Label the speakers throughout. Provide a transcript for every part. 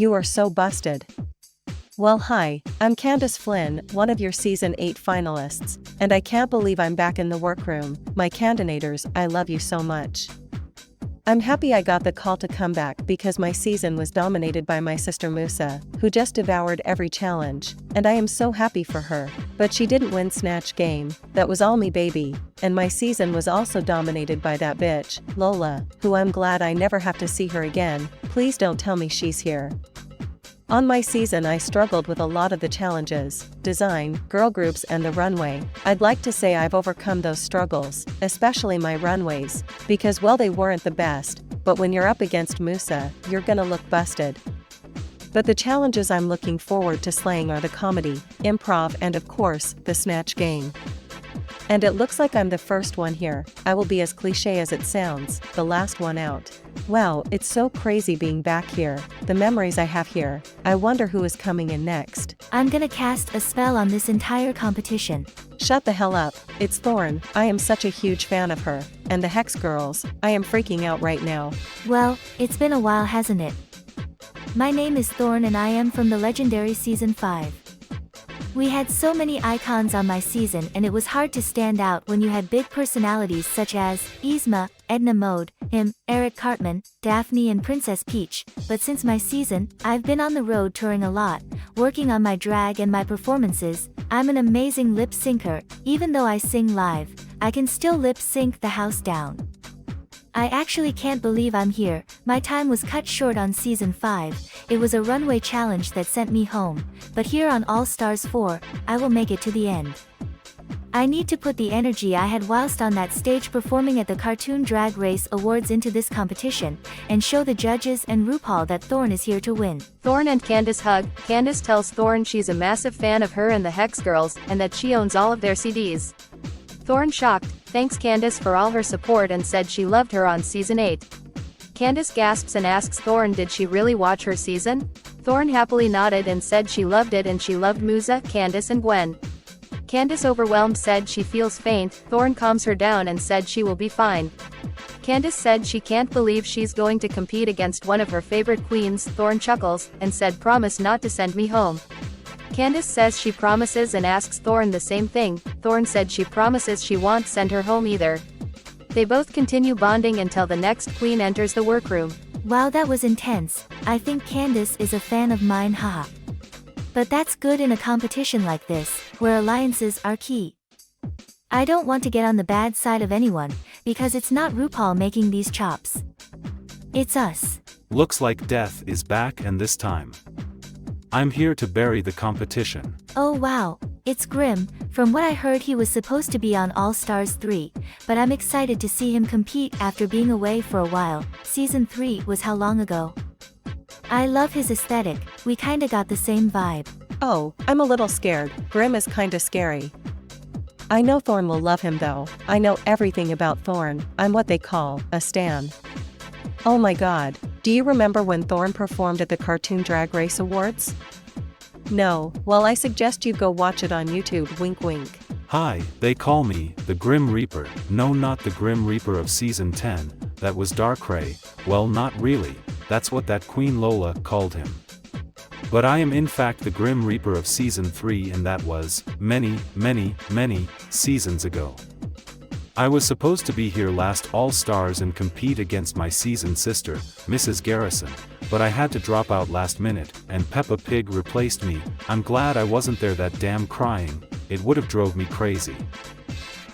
Speaker 1: You are so busted. Well, hi, I'm Candace Flynn, one of your Season 8 finalists, and I can't believe I'm back in the workroom. My candidators, I love you so much. I'm happy I got the call to come back because my season was dominated by my sister Musa, who just devoured every challenge, and I am so happy for her. But she didn't win Snatch Game, that was all me baby, and my season was also dominated by that bitch, Lola, who I'm glad I never have to see her again. Please don't tell me she's here. On my season I struggled with a lot of the challenges, design, girl groups and the runway. I'd like to say I've overcome those struggles, especially my runways, because well they weren't the best, but when you're up against Musa, you're gonna look busted. But the challenges I'm looking forward to slaying are the comedy, improv and of course, the Snatch Game. And it looks like I'm the first one here. I will be as cliche as it sounds, the last one out. Wow, it's so crazy being back here, the memories I have here. I wonder who is coming in next.
Speaker 2: I'm gonna cast a spell on this entire competition.
Speaker 1: Shut the hell up, it's Thorne. I am such a huge fan of her. And the Hex Girls, I am freaking out right now.
Speaker 2: Well, it's been a while, hasn't it? My name is Thorne and I am from the legendary Season 5. We had so many icons on my season and it was hard to stand out when you had big personalities such as Yzma, Edna Mode, him, Eric Cartman, Daphne and Princess Peach, but since my season, I've been on the road touring a lot, working on my drag and my performances. I'm an amazing lip syncer. Even though I sing live, I can still lip sync the house down. I actually can't believe I'm here. My time was cut short on Season 5, it was a runway challenge that sent me home, but here on All Stars 4, I will make it to the end. I need to put the energy I had whilst on that stage performing at the Cartoon Drag Race Awards into this competition, and show the judges and RuPaul that Thorne is here to win.
Speaker 3: Thorne and Candace hug. Candace tells Thorne she's a massive fan of her and the Hex Girls, and that she owns all of their CDs. Thorne shocked, thanks Candace for all her support and said she loved her on Season 8. Candace gasps and asks Thorne did she really watch her season? Thorne happily nodded and said she loved it and she loved Musa, Candace and Gwen. Candace overwhelmed said she feels faint. Thorne calms her down and said she will be fine. Candace said she can't believe she's going to compete against one of her favorite queens. Thorne chuckles, and said promise not to send me home. Candace says she promises and asks Thorne the same thing. Thorne said she promises she won't send her home either. They both continue bonding until the next queen enters the workroom.
Speaker 2: Wow, that was intense. I think Candace is a fan of mine, haha. But that's good in a competition like this, where alliances are key. I don't want to get on the bad side of anyone, because it's not RuPaul making these chops. It's us.
Speaker 4: Looks like death is back and this time I'm here to bury the competition.
Speaker 2: Oh wow, it's Grim. From what I heard he was supposed to be on All Stars 3, but I'm excited to see him compete after being away for a while. Season 3 was how long ago? I love his aesthetic, we kinda got the same vibe.
Speaker 1: Oh, I'm a little scared. Grim is kinda scary. I know Thorne will love him though. I know everything about Thorne. I'm what they call a stan. Oh my god, do you remember when Thorne performed at the Cartoon Drag Race Awards? No, well I suggest you go watch it on YouTube, wink wink.
Speaker 4: Hi, they call me the Grim Reaper. No, not the Grim Reaper of Season 10, that was Darkrai. Well, not really, that's what that Queen Lola called him. But I am in fact the Grim Reaper of Season 3 and that was many seasons ago. I was supposed to be here last All Stars and compete against my season sister, Mrs. Garrison, but I had to drop out last minute, and Peppa Pig replaced me. I'm glad I wasn't there that damn crying, it would've drove me crazy.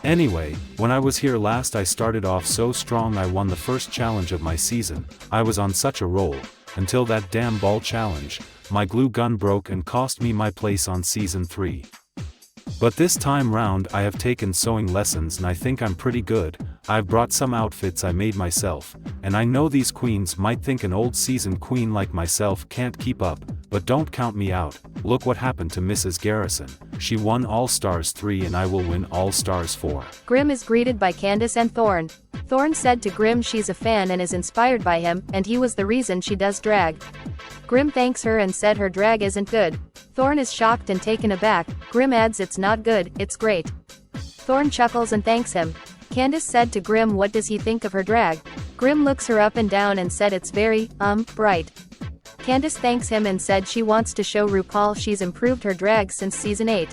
Speaker 4: Anyway, when I was here last I started off so strong I won the first challenge of my season. I was on such a roll, until that damn ball challenge, my glue gun broke and cost me my place on Season 3. But this time round I have taken sewing lessons and I think I'm pretty good. I've brought some outfits I made myself, and I know these queens might think an old seasoned queen like myself can't keep up, but don't count me out. Look what happened to Mrs. Garrison. She won All Stars 3 and I will win All Stars 4.
Speaker 3: Grim is greeted by Candace and Thorne. Thorne said to Grim she's a fan and is inspired by him, and he was the reason she does drag. Grim thanks her and said her drag isn't good. Thorne is shocked and taken aback. Grim adds it's not good, it's great. Thorne chuckles and thanks him. Candace said to Grim what does he think of her drag. Grim looks her up and down and said it's very, bright. Candace thanks him and said she wants to show RuPaul she's improved her drag since season 8.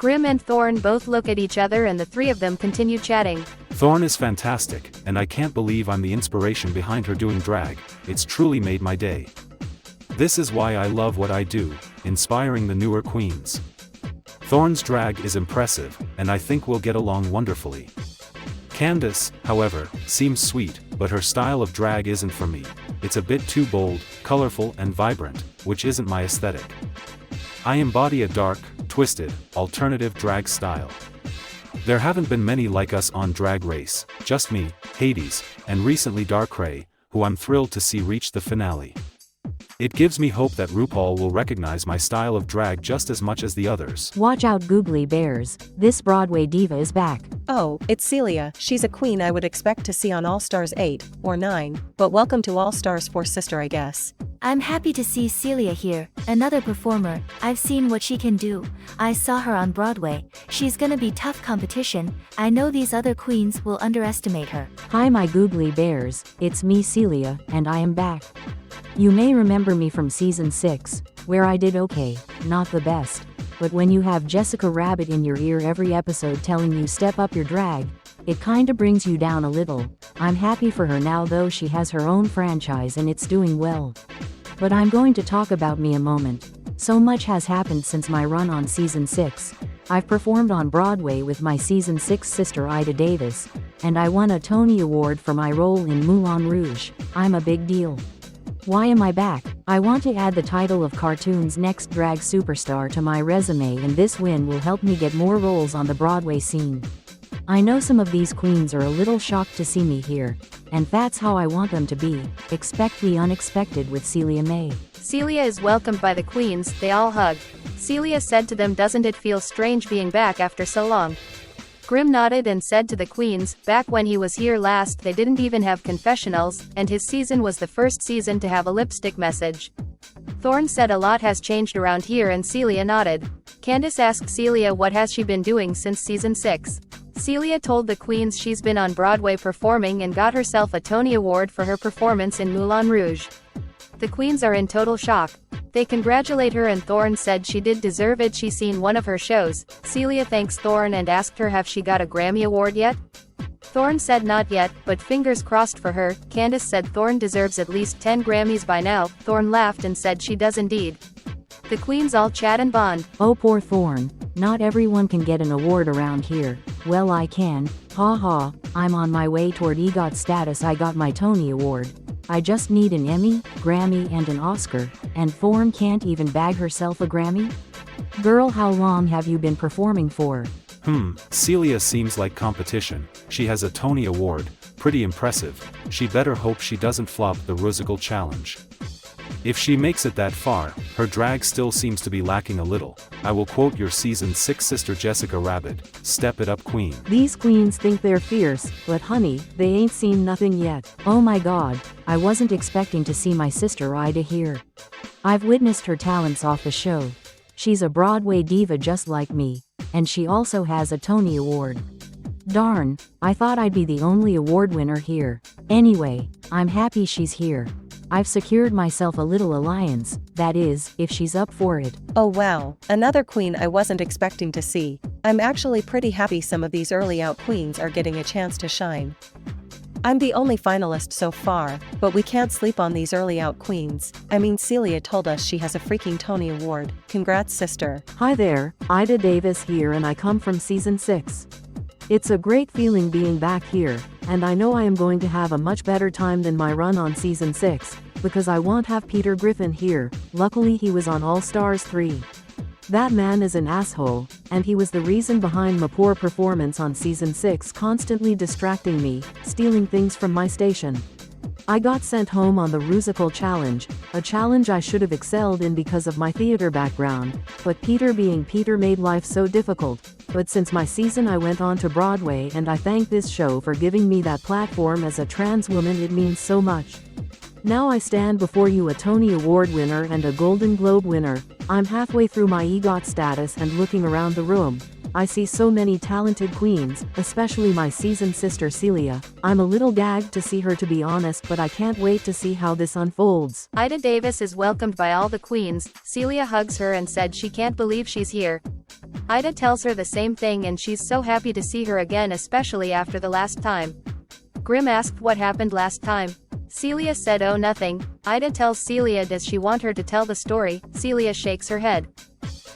Speaker 3: Grimm and Thorne both look at each other and the three of them continue chatting.
Speaker 4: Thorne is fantastic, and I can't believe I'm the inspiration behind her doing drag. It's truly made my day. This is why I love what I do, inspiring the newer queens. Thorne's drag is impressive, and I think we'll get along wonderfully. Candace, however, seems sweet, but her style of drag isn't for me. It's a bit too bold, colorful and vibrant, which isn't my aesthetic. I embody a dark, twisted, alternative drag style. There haven't been many like us on Drag Race, just me, Hades, and recently Darkrai, who I'm thrilled to see reach the finale. It gives me hope that RuPaul will recognize my style of drag just as much as the others.
Speaker 5: Watch out googly bears, this Broadway diva is back.
Speaker 1: Oh, it's Celia. She's a queen I would expect to see on All Stars 8 or 9, but welcome to All Stars 4 sister, I guess.
Speaker 2: I'm happy to see Celia here, another performer. I've seen what she can do. I saw her on Broadway. She's gonna be tough competition. I know these other queens will underestimate her.
Speaker 5: Hi my googly bears, it's me Celia, and I am back. You may remember me from season 6, where I did okay, not the best. But when you have Jessica Rabbit in your ear every episode telling you step up your drag, it kinda brings you down a little. I'm happy for her now though she has her own franchise and it's doing well. But I'm going to talk about me a moment. So much has happened since my run on season 6. I've performed on Broadway with my season 6 sister Ida Davis, and I won a Tony Award for my role in Moulin Rouge. I'm a big deal. Why am I back? I want to add the title of cartoon's next drag superstar to my resume, and this win will help me get more roles on the Broadway scene. I know some of these queens are a little shocked to see me here, and that's how I want them to be. Expect the unexpected with Celia May.
Speaker 3: Celia is welcomed by the queens, they all hug. Celia said to them, "Doesn't it feel strange being back after so long?" Grimm nodded and said to the queens, back when he was here last they didn't even have confessionals, and his season was the first season to have a lipstick message. Thorne said a lot has changed around here and Celia nodded. Candace asked Celia what has she been doing since season 6. Celia told the queens she's been on Broadway performing and got herself a Tony Award for her performance in Moulin Rouge. The queens are in total shock. They congratulate her and Thorne said she did deserve it, she's seen one of her shows. Celia thanks Thorne and asked her have she got a Grammy Award yet? Thorne said not yet, but fingers crossed for her. Candace said Thorne deserves at least 10 Grammys by now. Thorne laughed and said she does indeed. The queens all chat and bond.
Speaker 5: Oh poor Thorne, not everyone can get an award around here. Well I can, haha, I'm on my way toward EGOT status. I got my Tony Award. I just need an Emmy, Grammy and an Oscar, and Thorne can't even bag herself a Grammy? Girl, how long have you been performing for?
Speaker 4: Celia seems like competition. She has a Tony Award, pretty impressive. She better hope she doesn't flop the Rusical challenge. If she makes it that far, her drag still seems to be lacking a little. I will quote your season 6 sister Jessica Rabbit, "Step it up queen."
Speaker 5: These queens think they're fierce, but honey, they ain't seen nothing yet. Oh my god, I wasn't expecting to see my sister Ida here. I've witnessed her talents off the show. She's a Broadway diva just like me, and she also has a Tony Award. Darn, I thought I'd be the only award winner here. Anyway, I'm happy she's here. I've secured myself a little alliance, that is, if she's up for it.
Speaker 1: Oh wow, another queen I wasn't expecting to see. I'm actually pretty happy some of these early out queens are getting a chance to shine. I'm the only finalist so far, but we can't sleep on these early out queens. I mean, Celia told us she has a freaking Tony Award. Congrats sister.
Speaker 5: Hi there, Ida Davis here and I come from season 6. It's a great feeling being back here, and I know I am going to have a much better time than my run on season 6, because I won't have Peter Griffin here. Luckily he was on All Stars 3. That man is an asshole, and he was the reason behind my poor performance on season 6, constantly distracting me, stealing things from my station. I got sent home on the Rusical challenge, a challenge I should have excelled in because of my theater background, but Peter being Peter made life so difficult. But since my season I went on to Broadway, and I thank this show for giving me that platform as a trans woman. It means so much. Now I stand before you a Tony Award winner and a Golden Globe winner. I'm halfway through my EGOT status and looking around the room. I see so many talented queens, especially my seasoned sister Celia. I'm a little gagged to see her, to be honest, but I can't wait to see how this unfolds.
Speaker 3: Ida Davis is welcomed by all the queens. Celia hugs her and said she can't believe she's here. Ida tells her the same thing and she's so happy to see her again, especially after the last time. Grimm asked what happened last time. Celia said oh nothing. Ida tells Celia does she want her to tell the story. Celia shakes her head.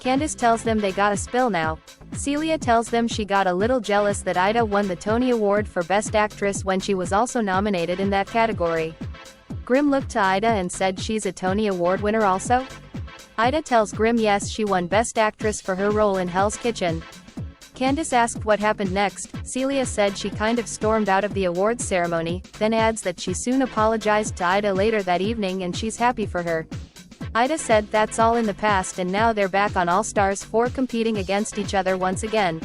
Speaker 3: Candace tells them they got a spill now. Celia tells them she got a little jealous that Ida won the Tony Award for Best Actress when she was also nominated in that category. Grimm looked to Ida and said she's a Tony Award winner also? Ida tells Grimm yes, she won Best Actress for her role in Hell's Kitchen. Candace asked what happened next. Celia said she kind of stormed out of the awards ceremony, then adds that she soon apologized to Ida later that evening and she's happy for her. Ida said that's all in the past and now they're back on All Stars 4 competing against each other once again.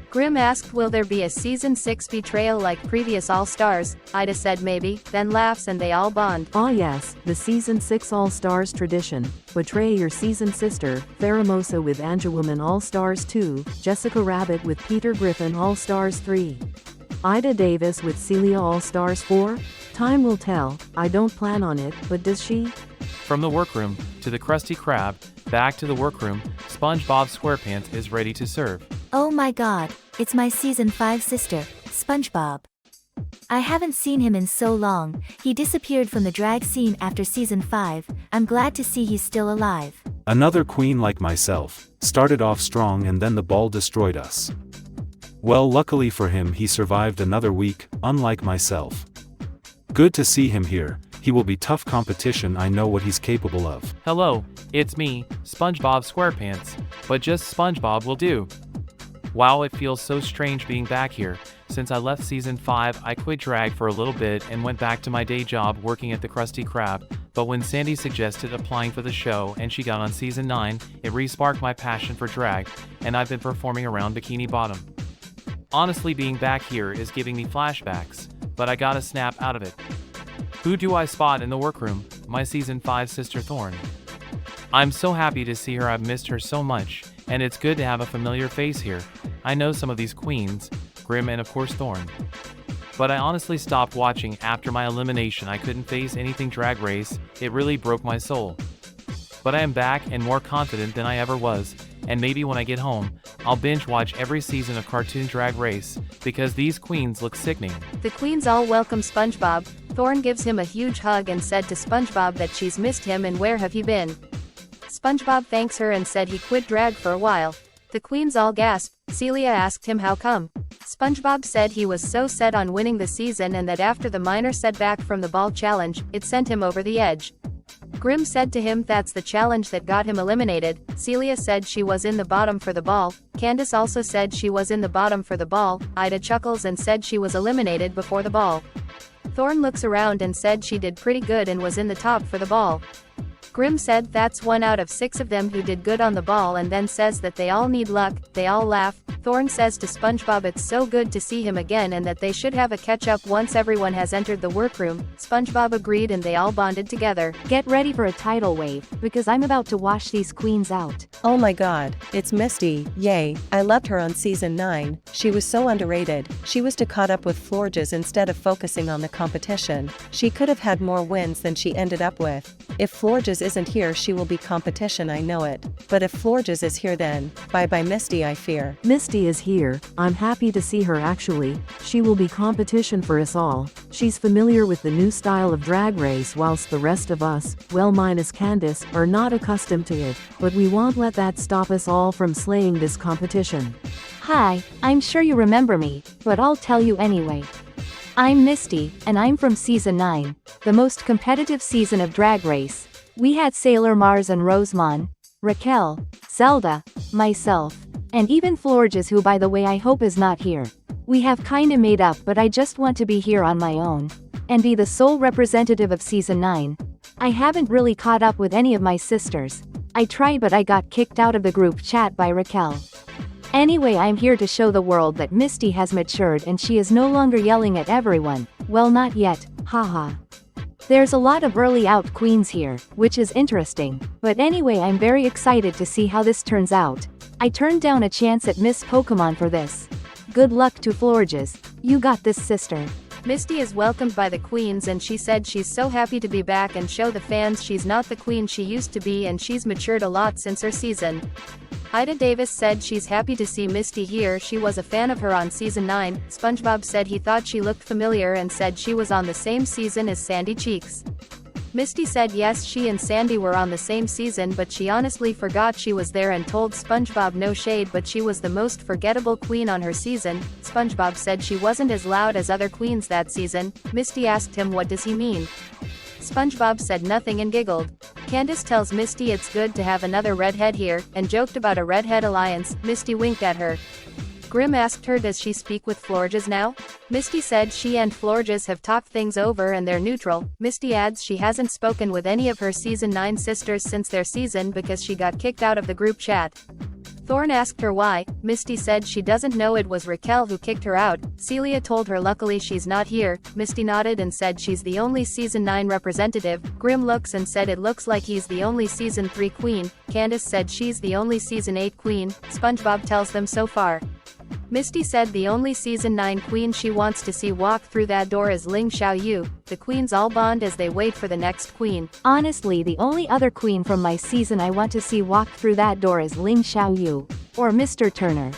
Speaker 3: Grimm asked will there be a Season 6 betrayal like previous All Stars. Ida said maybe, then laughs and they all bond.
Speaker 5: Ah yes, the Season 6 All Stars tradition. Betray your seasoned sister, Faramosa with Angelwoman All Stars 2, Jessica Rabbit with Peter Griffin All Stars 3. Ida Davis with Celia All Stars 4? Time will tell. I don't plan on it, but does she?
Speaker 6: From the workroom, to the Krusty Krab, back to the workroom, SpongeBob SquarePants is ready to serve.
Speaker 2: Oh my god, it's my season 5 sister, SpongeBob. I haven't seen him in so long. He disappeared from the drag scene after season 5. I'm glad to see he's still alive.
Speaker 4: Another queen like myself, started off strong and then the ball destroyed us. Well, luckily for him he survived another week, unlike myself. Good to see him here. He will be tough competition, I know what he's capable of.
Speaker 6: Hello, it's me, SpongeBob SquarePants, but just SpongeBob will do. Wow, it feels so strange being back here. Since I left season 5, I quit drag for a little bit and went back to my day job working at the Krusty Krab, but when Sandy suggested applying for the show and she got on season 9, it re-sparked my passion for drag, and I've been performing around Bikini Bottom. Honestly, being back here is giving me flashbacks, but I gotta snap out of it. Who do I spot in the workroom? My season 5 sister Thorne. I'm so happy to see her, I've missed her so much, and it's good to have a familiar face here. I know some of these queens, Grimm and of course Thorne. But I honestly stopped watching after my elimination. I couldn't face anything Drag Race, it really broke my soul. But I am back and more confident than I ever was, and maybe when I get home, I'll binge watch every season of Cartoon Drag Race, because these queens look sickening.
Speaker 3: The queens all welcome SpongeBob. Thorne gives him a huge hug and said to SpongeBob that she's missed him and where have you been. SpongeBob thanks her and said he quit drag for a while. The queens all gasped. Celia asked him how come. SpongeBob said he was so set on winning the season and that after the minor setback from the ball challenge, it sent him over the edge. Grimm said to him that's the challenge that got him eliminated. Celia said she was in the bottom for the ball. Candace also said she was in the bottom for the ball. Ida chuckles and said she was eliminated before the ball. Thorne looks around and said she did pretty good and was in the top for the ball. Grimm said that's 1 out of 6 of them who did good on the ball and then says that they all need luck. They all laugh. Thorne says to SpongeBob it's so good to see him again and that they should have a catch-up once everyone has entered the workroom. SpongeBob agreed and they all bonded together.
Speaker 5: Get ready for a tidal wave, because I'm about to wash these queens out.
Speaker 1: Oh my god, it's Misty, yay, I loved her on season 9, she was so underrated, she was to caught up with Florges instead of focusing on the competition, she could have had more wins than she ended up with. If Florges isn't here she will be competition, I know it, but if Florges is here then, bye-bye Misty I fear.
Speaker 5: Misty is here, I'm happy to see her actually, she will be competition for us all, she's familiar with the new style of Drag Race whilst the rest of us, well minus Candace, are not accustomed to it, but we won't let that stop us all from slaying this competition.
Speaker 7: Hi, I'm sure you remember me, but I'll tell you anyway. I'm Misty, and I'm from season 9, the most competitive season of Drag Race. We had Sailor Mars and Rosemont, Raquelle, Zelda, myself, and even Florges, who by the way I hope is not here. We have kinda made up, but I just want to be here on my own, and be the sole representative of season 9. I haven't really caught up with any of my sisters. I tried but I got kicked out of the group chat by Raquelle. Anyway, I'm here to show the world that Misty has matured and she is no longer yelling at everyone. Well, not yet, haha. There's a lot of early out queens here, which is interesting, but anyway I'm very excited to see how this turns out. I turned down a chance at Miss Pokemon for this. Good luck to Florges. You got this, sister.
Speaker 3: Misty is welcomed by the queens and she said she's so happy to be back and show the fans she's not the queen she used to be and she's matured a lot since her season. Ida Davis said she's happy to see Misty here, she was a fan of her on season 9. SpongeBob said he thought she looked familiar and said she was on the same season as Sandy Cheeks. Misty said yes, she and Sandy were on the same season but she honestly forgot she was there and told SpongeBob no shade but she was the most forgettable queen on her season. SpongeBob said she wasn't as loud as other queens that season. Misty asked him what does he mean. SpongeBob said nothing and giggled. Candace tells Misty it's good to have another redhead here, and joked about a redhead alliance. Misty winked at her. Grimm asked her does she speak with Florges now? Misty said she and Florges have talked things over and they're neutral. Misty adds she hasn't spoken with any of her season 9 sisters since their season because she got kicked out of the group chat. Thorne asked her why. Misty said she doesn't know, it was Raquelle who kicked her out. Celia told her luckily she's not here. Misty nodded and said she's the only season 9 representative. Grimm looks and said it looks like he's the only season 3 queen. Candace said she's the only season 8 queen. SpongeBob tells them so far. Misty said the only season 9 queen she wants to see walk through that door is Ling Xiaoyu. The queens all bond as they wait for the next queen.
Speaker 7: Honestly, the only other queen from my season I want to see walk through that door is Ling Xiaoyu. Or Mr. Turner.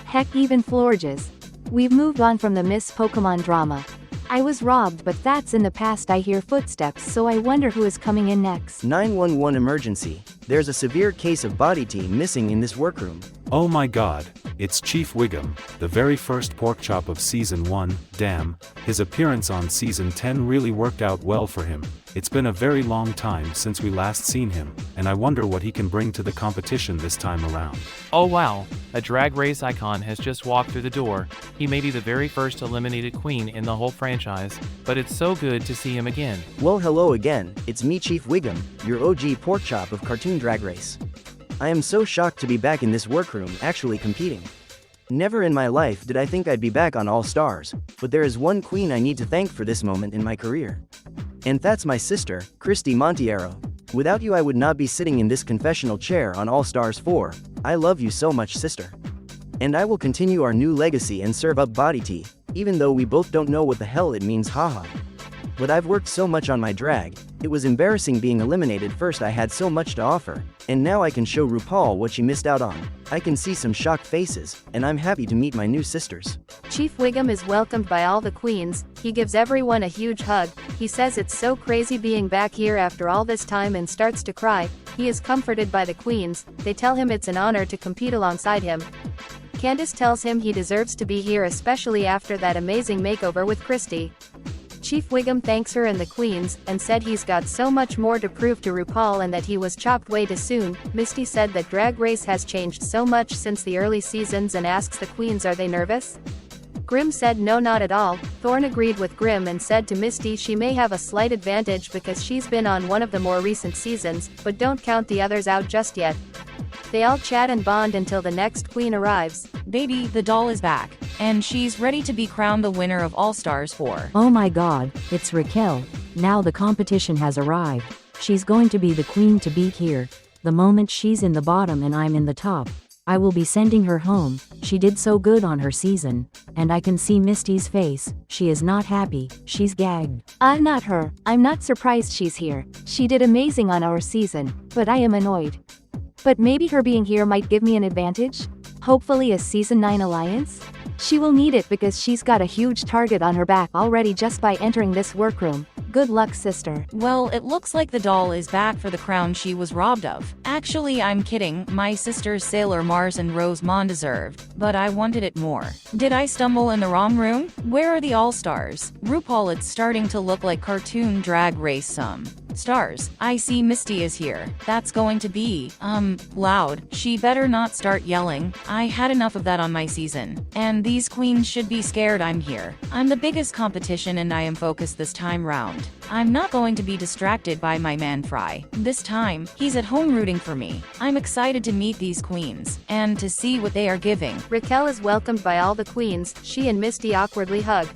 Speaker 7: Heck, even Florges. We've moved on from the Miss Pokemon drama. I was robbed, but that's in the past. I hear footsteps, so I wonder who is coming in next.
Speaker 8: 911 emergency. There's a severe case of body tea missing in this workroom.
Speaker 4: Oh my god, it's Chief Wiggum, the very first porkchop of season 1, damn, his appearance on season 10 really worked out well for him. It's been a very long time since we last seen him, and I wonder what he can bring to the competition this time around.
Speaker 6: Oh wow, a drag race icon has just walked through the door. He may be the very first eliminated queen in the whole franchise, but it's so good to see him again.
Speaker 8: Well, hello again, it's me, Chief Wiggum, your OG porkchop of Cartoon Drag Race. I am so shocked to be back in this workroom actually competing. Never in my life did I think I'd be back on All Stars, but there is one queen I need to thank for this moment in my career. And that's my sister, Christy Montiero. Without you I would not be sitting in this confessional chair on All Stars 4. I love you so much, sister. And I will continue our new legacy and serve up body tea, even though we both don't know what the hell it means, haha. But I've worked so much on my drag, it was embarrassing being eliminated first. I had so much to offer, and now I can show RuPaul what she missed out on. I can see some shocked faces, and I'm happy to meet my new sisters.
Speaker 3: Chief Wiggum is welcomed by all the queens. He gives everyone a huge hug. He says it's so crazy being back here after all this time and starts to cry. He is comforted by the queens. They tell him it's an honor to compete alongside him. Candace tells him he deserves to be here, especially after that amazing makeover with Christy. Chief Wiggum thanks her and the queens, and said he's got so much more to prove to RuPaul and that he was chopped way too soon. Misty said that Drag Race has changed so much since the early seasons and asks the queens are they nervous? Grimm said no, not at all. Thorne agreed with Grimm and said to Misty she may have a slight advantage because she's been on one of the more recent seasons, but don't count the others out just yet. They all chat and bond until the next queen arrives.
Speaker 9: Baby, the doll is back, and she's ready to be crowned the winner of All Stars 4.
Speaker 5: Oh my god, it's Raquelle. Now the competition has arrived. She's going to be the queen to beat here. The moment she's in the bottom and I'm in the top, I will be sending her home. She did so good on her season. And I can see Misty's face. She is not happy. She's gagged.
Speaker 7: I'm not her. I'm not surprised she's here. She did amazing on our season, but I am annoyed. But maybe her being here might give me an advantage? Hopefully a season 9 alliance? She will need it because she's got a huge target on her back already just by entering this workroom. Good luck, sister.
Speaker 9: Well, it looks like the doll is back for the crown she was robbed of. Actually, I'm kidding. My sisters Sailor Mars and Rose Mon deserved, but I wanted it more. Did I stumble in the wrong room? Where are the All-Stars? RuPaul, it's starting to look like Cartoon Drag Race some. Stars. I see Misty is here. That's going to be, loud. She better not start yelling. I had enough of that on my season. And these queens should be scared I'm here. I'm the biggest competition and I am focused this time round. I'm not going to be distracted by my man Fry. This time, he's at home rooting for me. I'm excited to meet these queens, and to see what they are giving.
Speaker 3: Raquelle is welcomed by all the queens. She and Misty awkwardly hug.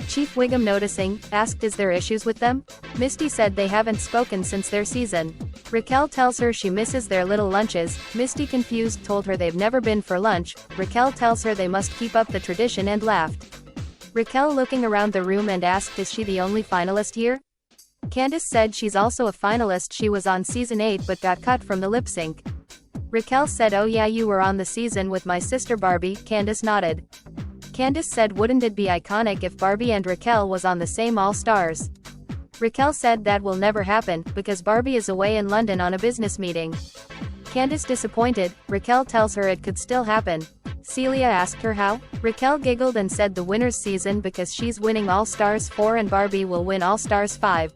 Speaker 3: Chief Wiggum, noticing, asked is there issues with them? Misty said they haven't spoken since their season. Raquelle tells her she misses their little lunches. Misty, confused, told her they've never been for lunch. Raquelle tells her they must keep up the tradition and laughed. Raquelle, looking around the room, and asked is she the only finalist here? Candace said she's also a finalist. She was on season 8 but got cut from the lip sync. Raquelle said, oh yeah, you were on the season with my sister Barbie. Candace nodded. Candace said, wouldn't it be iconic if Barbie and Raquelle was on the same All-Stars? Raquelle said that will never happen, because Barbie is away in London on a business meeting. Candace, disappointed. Raquelle tells her it could still happen. Celia asked her how. Raquelle giggled and said the winner's season because she's winning All-Stars 4 and Barbie will win All-Stars 5.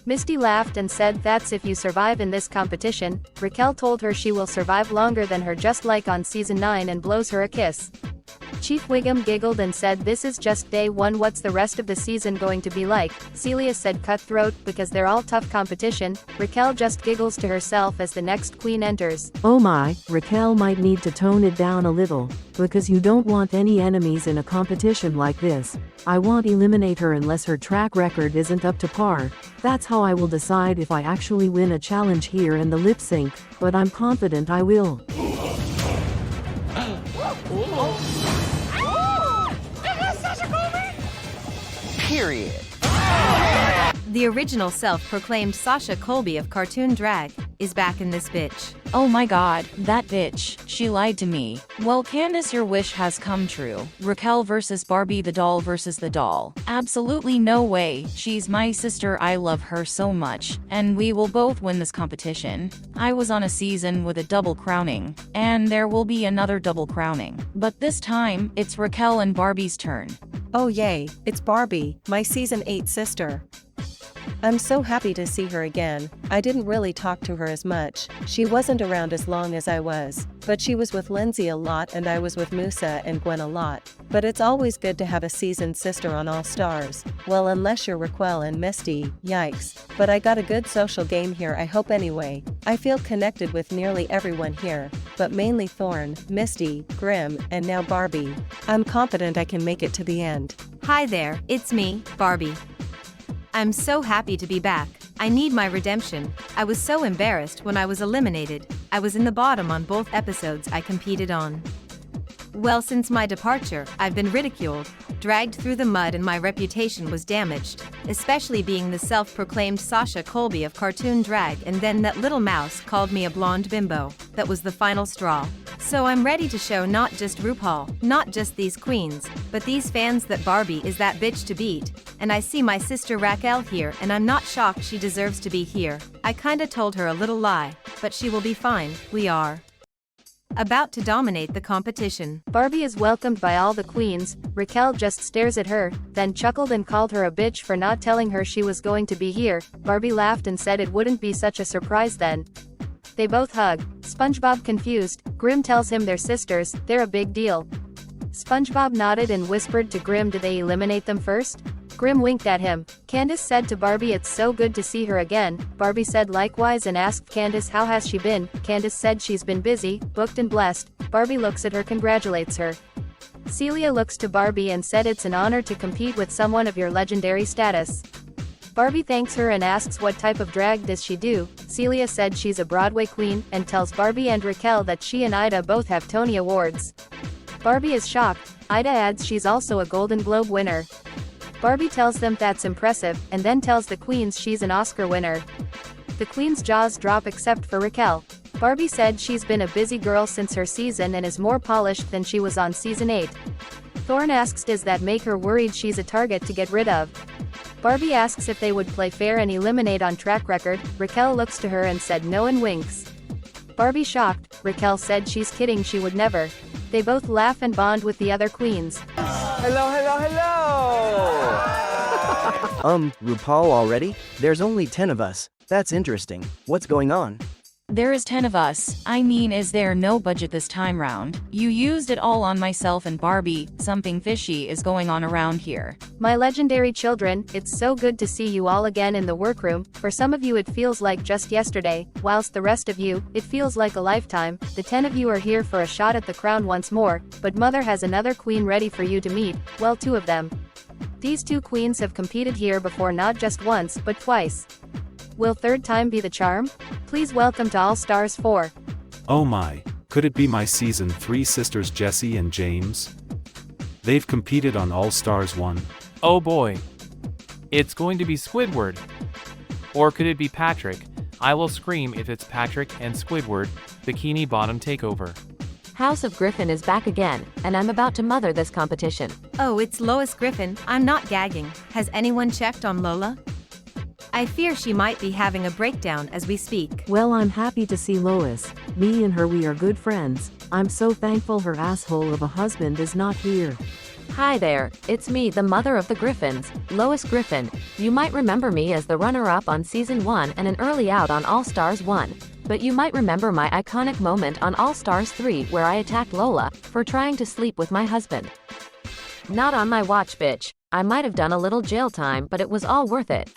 Speaker 3: Misty laughed and said that's if you survive in this competition. Raquelle told her she will survive longer than her, just like on season 9, and blows her a kiss. Chief Wiggum giggled and said this is just day 1, what's the rest of the season going to be like? Celia said cutthroat, because they're all tough competition. Raquelle just giggles to herself as the next queen enters.
Speaker 5: Oh my, Raquelle might need to tone it down a little, because you don't want any enemies in a competition like this. I won't eliminate her unless her track record isn't up to par. That's how I will decide if I actually win a challenge here in the lip sync, but I'm confident I will.
Speaker 10: Period.
Speaker 11: The original self-proclaimed Sasha Colby of cartoon drag is back in this bitch.
Speaker 9: Oh my god, that bitch, she lied to me. Well, Candace, your wish has come true. Raquelle versus Barbie, the doll versus the doll. Absolutely no way, she's my sister, I love her so much, and we will both win this competition. I was on a season with a double crowning, and there will be another double crowning. But this time, it's Raquelle and Barbie's turn.
Speaker 1: Oh yay, it's Barbie, my season 8 sister. I'm so happy to see her again. I didn't really talk to her as much, she wasn't around as long as I was, but she was with Lindsay a lot and I was with Musa and Gwen a lot. But it's always good to have a seasoned sister on All Stars, well unless you're Raquelle and Misty, yikes. But I got a good social game here, I hope anyway. I feel connected with nearly everyone here, but mainly Thorne, Misty, Grimm, and now Barbie. I'm confident I can make it to the end.
Speaker 11: Hi there, it's me, Barbie. I'm so happy to be back. I need my redemption. I was so embarrassed when I was eliminated. I was in the bottom on both episodes I competed on. Well, since my departure, I've been ridiculed, dragged through the mud, and my reputation was damaged, especially being the self-proclaimed Sasha Colby of cartoon drag, and then that little mouse called me a blonde bimbo. That was the final straw. So I'm ready to show not just RuPaul, not just these queens, but these fans that Barbie is that bitch to beat. And I see my sister Raquelle here, and I'm not shocked she deserves to be here. I kinda told her a little lie, but she will be fine. We are about to dominate the competition.
Speaker 3: Barbie is welcomed by all the queens. Raquelle just stares at her, then chuckled and called her a bitch for not telling her she was going to be here. Barbie laughed and said it wouldn't be such a surprise then. They both hug. SpongeBob confused. Grimm tells him they're sisters, they're a big deal. SpongeBob nodded and whispered to Grimm, do they eliminate them first? Grimm winked at him. Candace said to Barbie it's so good to see her again. Barbie said likewise and asked Candace how has she been. Candace said she's been busy, booked and blessed. Barbie looks at her, congratulates her. Celia looks to Barbie and said it's an honor to compete with someone of your legendary status. Barbie thanks her and asks what type of drag does she do. Celia said she's a Broadway queen, and tells Barbie and Raquelle that she and Ida both have Tony Awards. Barbie is shocked. Ida adds she's also a Golden Globe winner. Barbie tells them that's impressive, and then tells the queens she's an Oscar winner. The queens' jaws drop except for Raquelle. Barbie said she's been a busy girl since her season and is more polished than she was on season 8. Thorne asks does that make her worried she's a target to get rid of. Barbie asks if they would play fair and eliminate on track record. Raquelle looks to her and said no and winks. Barbie shocked. Raquelle said she's kidding, she would never. They both laugh and bond with the other queens.
Speaker 10: Hello, hello, hello!
Speaker 8: RuPaul already? There's only 10 of us. That's interesting. What's going on?
Speaker 9: There is 10 of us. I mean, is there no budget this time round? You used it all on myself and Barbie. Something fishy is going on around here.
Speaker 3: My legendary children, it's so good to see you all again in the workroom. For some of you it feels like just yesterday, whilst the rest of you, it feels like a lifetime. The 10 of you are here for a shot at the crown once more, but Mother has another queen ready for you to meet, well, 2 of them. These two queens have competed here before, not just once, but twice. Will third time be the charm? Please welcome to All Stars 4.
Speaker 4: Oh my, could it be my season 3 sisters Jessie and James? They've competed on All Stars 1.
Speaker 6: Oh boy. It's going to be Squidward. Or could it be Patrick? I will scream if it's Patrick and Squidward, Bikini Bottom takeover.
Speaker 7: House of Griffin is back again, and I'm about to mother this competition.
Speaker 11: Oh, it's Lois Griffin. I'm not gagging. Has anyone checked on Lola? I fear she might be having a breakdown as we speak.
Speaker 5: Well, I'm happy to see Lois. Me and her, we are good friends. I'm so thankful her asshole of a husband is not here.
Speaker 7: Hi there, it's me, the mother of the Griffins, Lois Griffin. You might remember me as the runner-up on Season 1 and an early out on All Stars 1. But you might remember my iconic moment on All Stars 3 where I attacked Lola for trying to sleep with my husband. Not on my watch, bitch. I might have done a little jail time, but it was all worth it.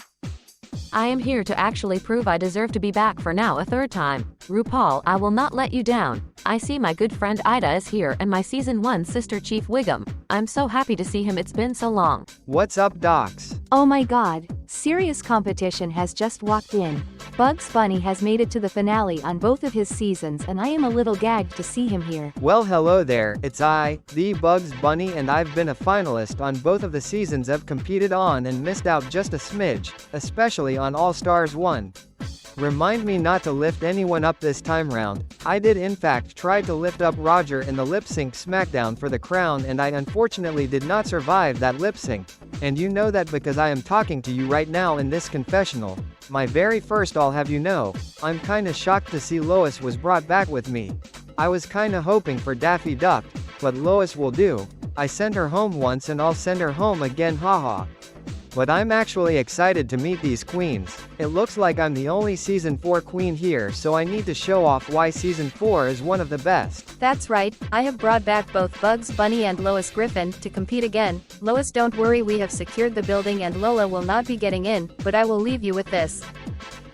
Speaker 7: I am here to actually prove I deserve to be back for now a third time. RuPaul, I will not let you down. I see my good friend Ida is here and my Season 1 sister Chief Wiggum. I'm so happy to see him, it's been so long.
Speaker 10: What's up, docs?
Speaker 7: Oh my god, serious competition has just walked in. Bugs Bunny has made it to the finale on both of his seasons and I am a little gagged to see him here.
Speaker 10: Well, hello there, it's I, the Bugs Bunny, and I've been a finalist on both of the seasons I've competed on and missed out just a smidge, especially on All Stars 1. Remind me not to lift anyone up this time round. I did in fact try to lift up Roger in the lip sync smackdown for the crown and I unfortunately did not survive that lip sync. And you know that because I am talking to you right now in this confessional. My very first, I'll have you know, I'm kinda shocked to see Lois was brought back with me. I was kinda hoping for Daffy Duck, but Lois will do. I sent her home once and I'll send her home again, haha. But I'm actually excited to meet these queens. It looks like I'm the only Season 4 queen here, so I need to show off why Season 4 is one of the best.
Speaker 3: That's right, I have brought back both Bugs Bunny and Lois Griffin to compete again. Lois, don't worry, we have secured the building and Lola will not be getting in, but I will leave you with this.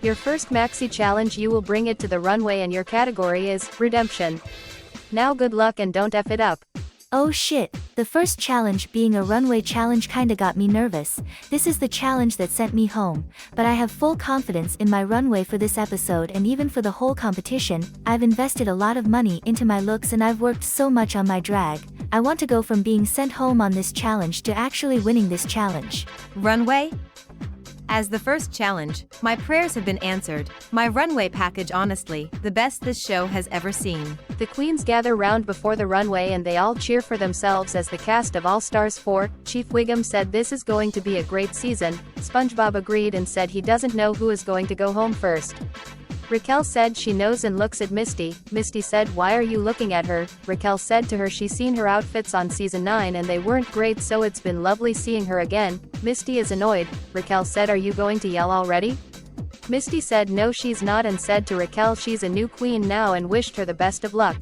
Speaker 3: Your first maxi challenge, you will bring it to the runway and your category is redemption. Now good luck and don't F it up.
Speaker 2: Oh shit, the first challenge being a runway challenge kinda got me nervous. This is the challenge that sent me home, but I have full confidence in my runway for this episode and even for the whole competition. I've invested a lot of money into my looks and I've worked so much on my drag. I want to go from being sent home on this challenge to actually winning this challenge.
Speaker 11: Runway? As the first challenge, my prayers have been answered. My runway package, honestly, the best this show has ever seen.
Speaker 3: The queens gather round before the runway and they all cheer for themselves as the cast of All Stars 4. Chief Wiggum said this is going to be a great season. SpongeBob agreed and said he doesn't know who is going to go home first. Raquelle said she knows and looks at Misty. Misty said, why are you looking at her? Raquelle said to her she's seen her outfits on Season 9 and they weren't great, so it's been lovely seeing her again. Misty is annoyed. Raquelle said, are you going to yell already? Misty said no, she's not, and said to Raquelle she's a new queen now and wished her the best of luck.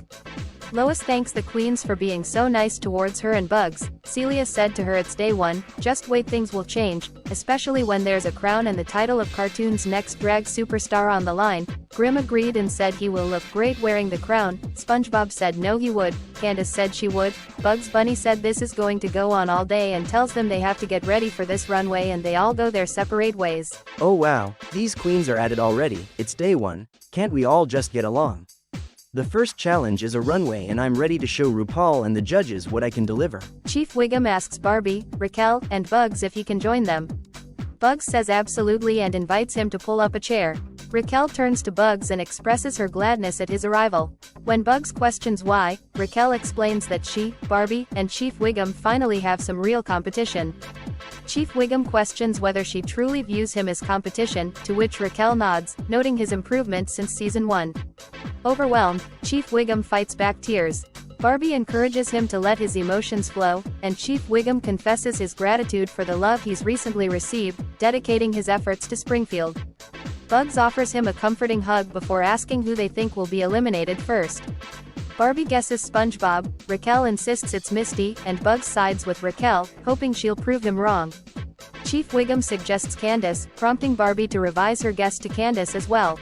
Speaker 3: Lois thanks the queens for being so nice towards her and Bugs. Celia said to her, it's day one, just wait, things will change, especially when there's a crown and the title of cartoon's next drag superstar on the line. Grimm agreed and said he will look great wearing the crown. SpongeBob said no, he would. Candace said she would. Bugs Bunny said this is going to go on all day and tells them they have to get ready for this runway and they all go their separate ways.
Speaker 8: Oh wow, these queens are at it already. It's day one. Can't we all just get along? The first challenge is a runway and I'm ready to show RuPaul and the judges what I can deliver.
Speaker 3: Chief Wiggum asks Barbie, Raquelle, and Bugs if he can join them. Bugs says absolutely and invites him to pull up a chair. Raquelle turns to Bugs and expresses her gladness at his arrival. When Bugs questions why, Raquelle explains that she, Barbie, and Chief Wiggum finally have some real competition. Chief Wiggum questions whether she truly views him as competition, to which Raquelle nods, noting his improvement since Season 1. Overwhelmed, Chief Wiggum fights back tears. Barbie encourages him to let his emotions flow, and Chief Wiggum confesses his gratitude for the love he's recently received, dedicating his efforts to Springfield. Bugs offers him a comforting hug before asking who they think will be eliminated first. Barbie guesses SpongeBob, Raquelle insists it's Misty, and Bugs sides with Raquelle, hoping she'll prove him wrong. Chief Wiggum suggests Candace, prompting Barbie to revise her guess to Candace as well.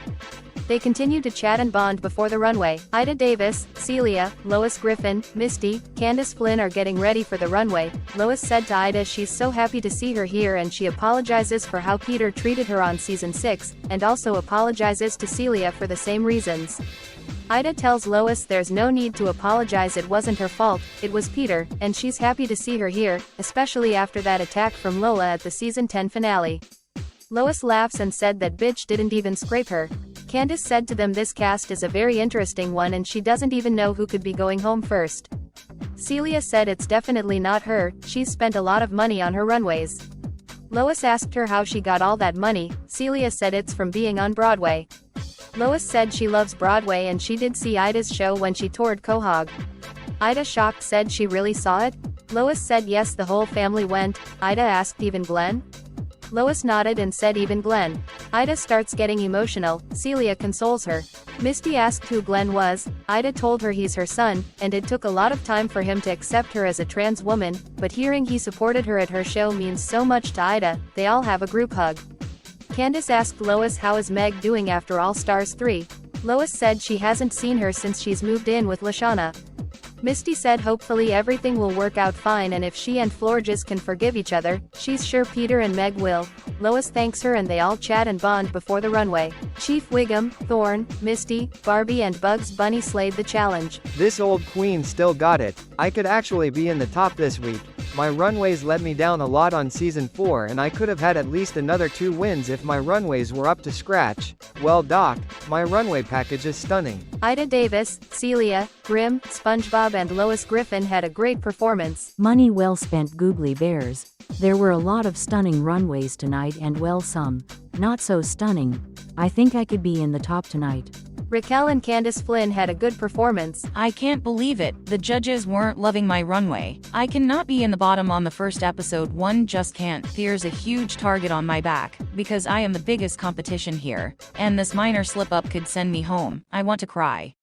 Speaker 3: They continue to chat and bond before the runway. Ida Davis, Celia, Lois Griffin, Misty, Candace Flynn are getting ready for the runway. Lois said to Ida she's so happy to see her here and she apologizes for how Peter treated her on season 6, and also apologizes to Celia for the same reasons. Ida tells Lois there's no need to apologize, it wasn't her fault, it was Peter, and she's happy to see her here, especially after that attack from Lola at the season 10 finale. Lois laughs and said that bitch didn't even scrape her. Candace said to them this cast is a very interesting one and she doesn't even know who could be going home first. Celia said it's definitely not her, she's spent a lot of money on her runways. Lois asked her how she got all that money. Celia said it's from being on Broadway. Lois said she loves Broadway and she did see Ida's show when she toured Quahog. Ida, shocked, said she really saw it? Lois said yes, the whole family went. Ida asked even Glenn? Lois nodded and said even Glenn. Ida starts getting emotional. Celia consoles her. Misty asked who Glenn was. Ida told her he's her son, and it took a lot of time for him to accept her as a trans woman, but hearing he supported her at her show means so much to Ida. They all have a group hug. Candace asked Lois how is Meg doing after All Stars 3. Lois said she hasn't seen her since she's moved in with Lashana. Misty said hopefully everything will work out fine and if she and Florges can forgive each other, she's sure Peter and Meg will. Lois thanks her and they all chat and bond before the runway. Chief Wiggum, Thorne, Misty, Barbie and Bugs Bunny slayed the challenge.
Speaker 10: This old queen still got it. I could actually be in the top this week. My runways let me down a lot on season 4 and I could have had at least another 2 wins if my runways were up to scratch. Well Doc, my runway package is stunning.
Speaker 3: Ida Davis, Celia, Grimm, SpongeBob and Lois Griffin had a great performance.
Speaker 5: Money well spent, googly bears. There were a lot of stunning runways tonight and well some, not so stunning. I think I could be in the top tonight.
Speaker 3: Raquelle and Candace Flynn had a good performance.
Speaker 9: I can't believe it, the judges weren't loving my runway. I cannot be in the bottom on the first episode, one just can't. There's a huge target on my back, because I am the biggest competition here, and this minor slip up could send me home. I want to cry.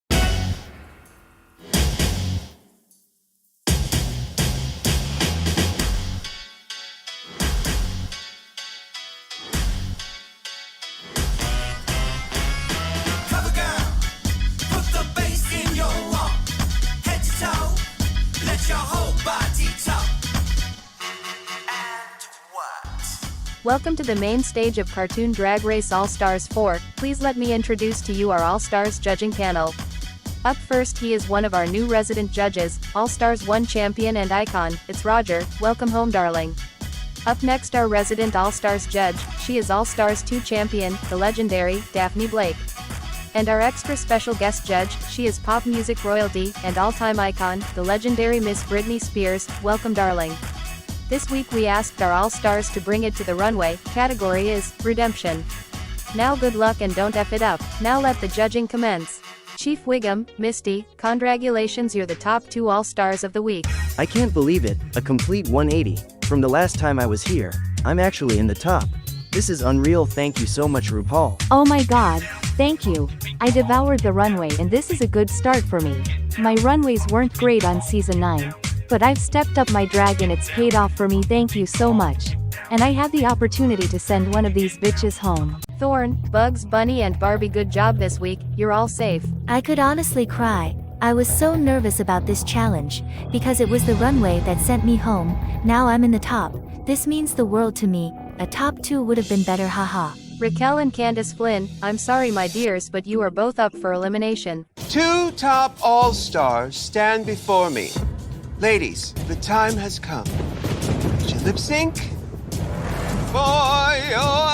Speaker 3: Welcome to the main stage of Cartoon Drag Race All Stars 4. Please let me introduce to you our All Stars judging panel. Up first, he is one of our new resident judges, All Stars 1 champion and icon. It's Roger. Welcome home, darling. Up next, our resident All Stars judge. She is All Stars 2 champion, the legendary Daphne Blake. And our extra special guest judge, she is pop music royalty and all-time icon, the legendary Miss Britney Spears. Welcome, darling. This week we asked our All-Stars to bring it to the runway. Category is Redemption. Now good luck and don't F it up. Now let the judging commence. Chief Wiggum, Misty, congratulations, you're the top 2 All-Stars of the week.
Speaker 8: I can't believe it, a complete 180. From the last time I was here, I'm actually in the top. This is unreal, thank you so much RuPaul.
Speaker 7: Oh my god, thank you. I devoured the runway and this is a good start for me. My runways weren't great on season 9. But I've stepped up my drag and it's paid off for me, thank you so much. And I have the opportunity to send one of these bitches home.
Speaker 3: Thorne, Bugs Bunny and Barbie, good job this week, you're all safe.
Speaker 2: I could honestly cry. I was so nervous about this challenge, because it was the runway that sent me home. Now I'm in the top. This means the world to me. A top 2 would have been better, haha.
Speaker 3: Raquelle and Candace Flynn, I'm sorry my dears, but you are both up for elimination.
Speaker 12: 2 top All-Stars stand before me. Ladies, the time has come. Would you lip sync for your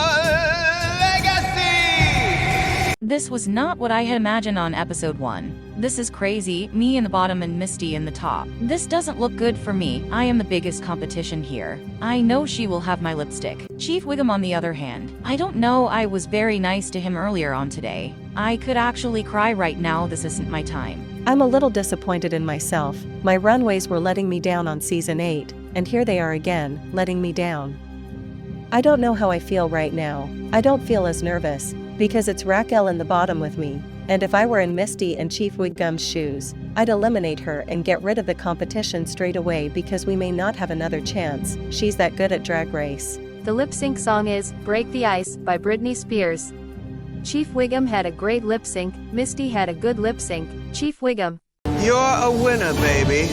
Speaker 12: legacy?
Speaker 9: This was not what I had imagined on episode 1. This is crazy, me in the bottom and Misty in the top. This doesn't look good for me, I am the biggest competition here. I know she will have my lipstick. Chief Wiggum on the other hand, I don't know, I was very nice to him earlier on today. I could actually cry right now, this isn't my time.
Speaker 1: I'm a little disappointed in myself. My runways were letting me down on season 8, and here they are again, letting me down. I don't know how I feel right now. I don't feel as nervous, because it's Raquelle in the bottom with me, and if I were in Misty and Chief Wiggum's shoes, I'd eliminate her and get rid of the competition straight away because we may not have another chance. She's that good at Drag Race.
Speaker 3: The lip sync song is Break the Ice by Britney Spears. Chief Wiggum had a great lip sync, Misty had a good lip sync, Chief Wiggum.
Speaker 12: You're a winner, baby.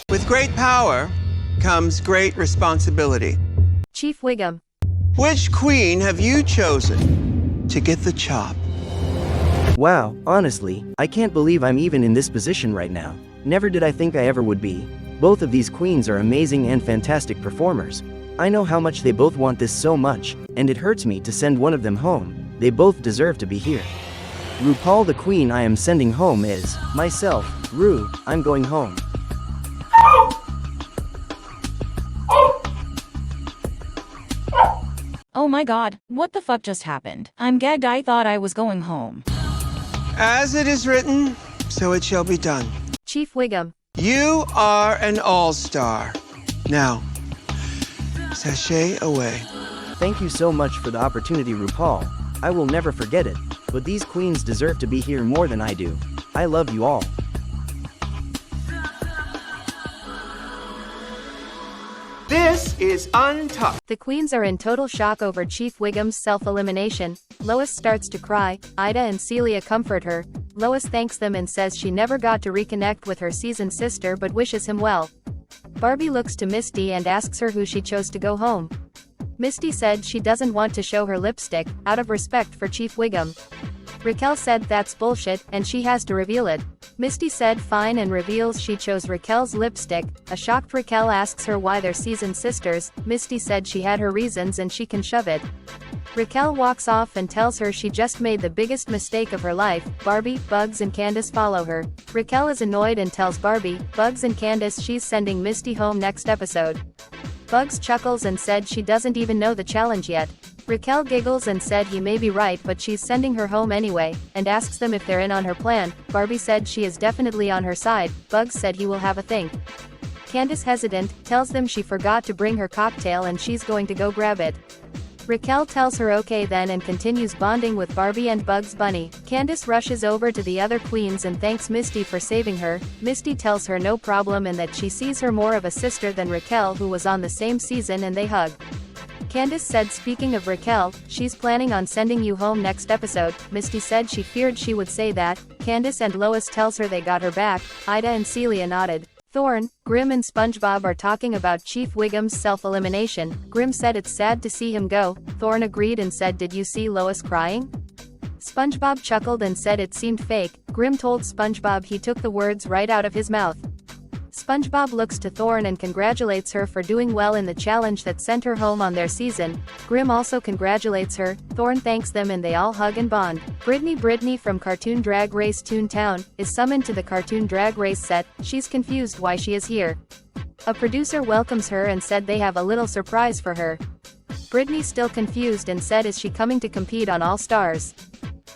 Speaker 12: With great power comes great responsibility.
Speaker 3: Chief Wiggum.
Speaker 12: Which queen have you chosen to get the chop?
Speaker 8: Wow, honestly, I can't believe I'm even in this position right now. Never did I think I ever would be. Both of these queens are amazing and fantastic performers. I know how much they both want this so much, and it hurts me to send one of them home. They both deserve to be here. RuPaul, the queen I am sending home is myself, Ru. I'm going home.
Speaker 9: Oh my god, what the fuck just happened? I'm gagged. I thought I was going home.
Speaker 12: As it is written, so it shall be done.
Speaker 3: Chief Wiggum.
Speaker 12: You are an all-star. Now, sashay away.
Speaker 8: Thank you so much for the opportunity, RuPaul. I will never forget it, but these queens deserve to be here more than I do. I love you all.
Speaker 12: This is Untucked.
Speaker 3: The queens are in total shock over Chief Wiggum's self-elimination. Lois starts to cry, Ida and Celia comfort her. Lois thanks them and says she never got to reconnect with her seasoned sister but wishes him well. Barbie looks to Misty and asks her who she chose to go home. Misty said she doesn't want to show her lipstick, out of respect for Chief Wiggum. Raquelle said that's bullshit, and she has to reveal it. Misty said fine and reveals she chose Raquelle's lipstick. A shocked Raquelle asks her why they're seasoned sisters. Misty said she had her reasons and she can shove it. Raquelle walks off and tells her she just made the biggest mistake of her life. Barbie, Bugs and Candace follow her. Raquelle is annoyed and tells Barbie, Bugs and Candace she's sending Misty home next episode. Bugs chuckles and said she doesn't even know the challenge yet. Raquelle giggles and said he may be right but she's sending her home anyway, and asks them if they're in on her plan. Barbie said she is definitely on her side. Bugs said he will have a think. Candace, hesitant, tells them she forgot to bring her cocktail and she's going to go grab it. Raquelle tells her okay then and continues bonding with Barbie and Bugs Bunny. Candace rushes over to the other queens and thanks Misty for saving her. Misty tells her no problem and that she sees her more of a sister than Raquelle, who was on the same season, and they hug. Candace said speaking of Raquelle, she's planning on sending you home next episode. Misty said she feared she would say that. Candace and Lois tells her they got her back. Ida and Celia nodded. Thorne, Grim and SpongeBob are talking about Chief Wiggum's self-elimination. Grim said it's sad to see him go. Thorne agreed and said did you see Lois crying? SpongeBob chuckled and said it seemed fake. Grim told SpongeBob he took the words right out of his mouth. SpongeBob looks to Thorne and congratulates her for doing well in the challenge that sent her home on their season. Grim also congratulates her. Thorne thanks them and they all hug and bond. Britney from Cartoon Drag Race Toontown is summoned to the Cartoon Drag Race set. She's confused why she is here. A producer welcomes her and said they have a little surprise for her. Britney still confused and said is she coming to compete on All Stars?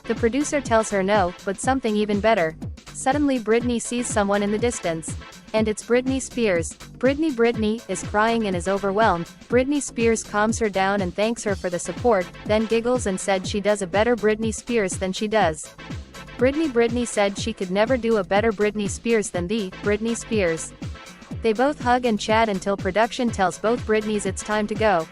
Speaker 3: The producer tells her no, but something even better. Suddenly Britney sees someone in the distance. And it's Britney Spears. Britney is crying and is overwhelmed. Britney Spears calms her down and thanks her for the support, then giggles and said she does a better Britney Spears than she does. Britney said she could never do a better Britney Spears than the Britney Spears. They both hug and chat until production tells both Britneys it's time to go.